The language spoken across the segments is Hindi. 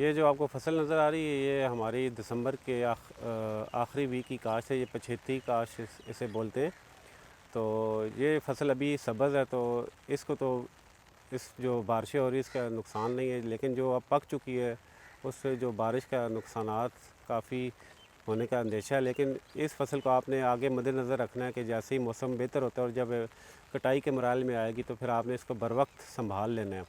ये जो आपको फसल नज़र आ रही है, ये हमारी दिसंबर के आखिरी वीक की काश है। ये पछेती काश इसे बोलते हैं। तो ये फसल अभी सब्ज़ है, तो इसको तो इस जो बारिशें हो रही है इसका नुकसान नहीं है, लेकिन जो अब पक चुकी है उससे जो बारिश का नुकसानात काफ़ी होने का अंदेशा है। लेकिन इस फसल को आपने आगे मद्देनज़र रखना है कि जैसे ही मौसम बेहतर होता है और जब कटाई के मराहल में आएगी तो फिर आपने इसको बर वक्त संभाल लेना है।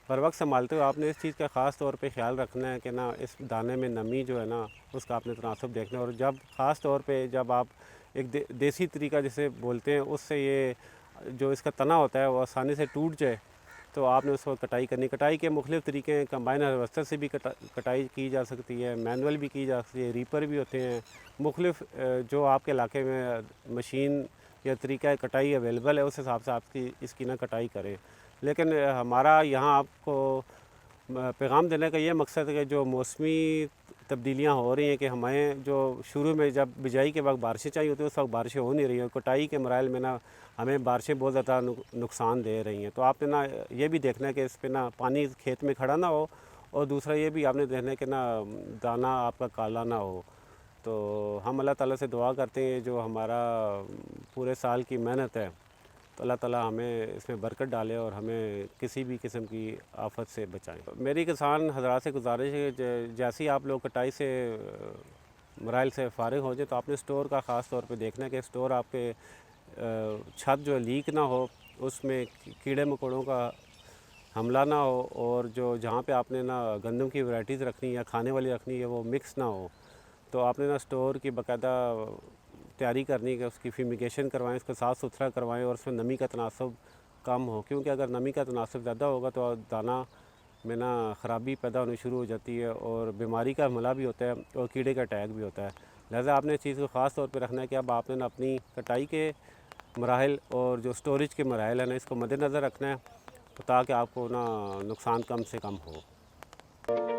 बर वक्त संभालते हुए आपने इस चीज़ का ख़ास तौर पे ख्याल रखना है कि ना इस दाने में नमी जो है ना उसका आपने तनासब देखना है। और जब ख़ास तौर पे जब आप एक देसी तरीका जिसे बोलते हैं उससे ये जो इसका तना होता है वो आसानी से टूट जाए तो आपने उसको कटाई करनी। कटाई के मुख्तलिफ़ तरीके हैं, कंबाइन हार्वेस्टर से भी कटाई की जा सकती है, मैनुअल भी की जा सकती है, रीपर भी होते हैं। मुख्तलिफ़ जो आपके इलाके में मशीन या तरीका कटाई अवेलेबल है उस हिसाब से आपकी इसकी ना कटाई करें। लेकिन हमारा यहाँ आपको पैगाम देने का ये मकसद है कि जो मौसमी तब्दीलियाँ हो रही हैं कि हमें जो शुरू में जब बिजाई के वक्त बारिशें चाहिए होती है उस वक्त बारिशें हो नहीं रही हैं, कटाई के मराहल में ना हमें बारिशें बहुत ज़्यादा नुकसान दे रही हैं। तो आपने ना ये भी देखना है कि इस पर ना पानी खेत में खड़ा ना हो, और दूसरा ये भी आपने देखना है कि ना दाना आपका काला ना हो। तो हम अल्लाह ताला से दुआ करते हैं जो हमारा पूरे साल की मेहनत है तो अल्लाह ताला हमें इसमें बरकत डाले और हमें किसी भी किस्म की आफत से बचाएं। मेरी किसान हजरात से गुजारिश है कि जैसे ही आप लोग कटाई से मराइल से फ़ारिग हो जाए तो आपने स्टोर का ख़ास तौर पे देखना है कि स्टोर आपके छत जो लीक ना हो, उसमें कीड़े मकोड़ों का हमला ना हो, और जो जहाँ पे आपने ना गंदम की वैराइटीज़ रखनी या खाने वाली रखनी है वो मिक्स ना हो। तो आपने ना स्टोर की बाकायदा तैयारी करनी है कि उसकी फिमिगेशन करवाएं, उसको साफ़ सुथरा करवाएं और उसमें नमी का तनासब कम हो, क्योंकि अगर नमी का तनासब ज़्यादा होगा तो दाना में ना ख़राबी पैदा होनी शुरू हो जाती है और बीमारी का हमला भी होता है और कीड़े का अटैक भी होता है। लिहाजा आपने इस चीज़ को ख़ास तौर पर रखना है कि अब आपने ना अपनी कटाई के मराहल और जो स्टोरेज के मराहल है ना इसको मद्देनज़र रखना है, तो ताकि आपको ना नुकसान कम से कम हो।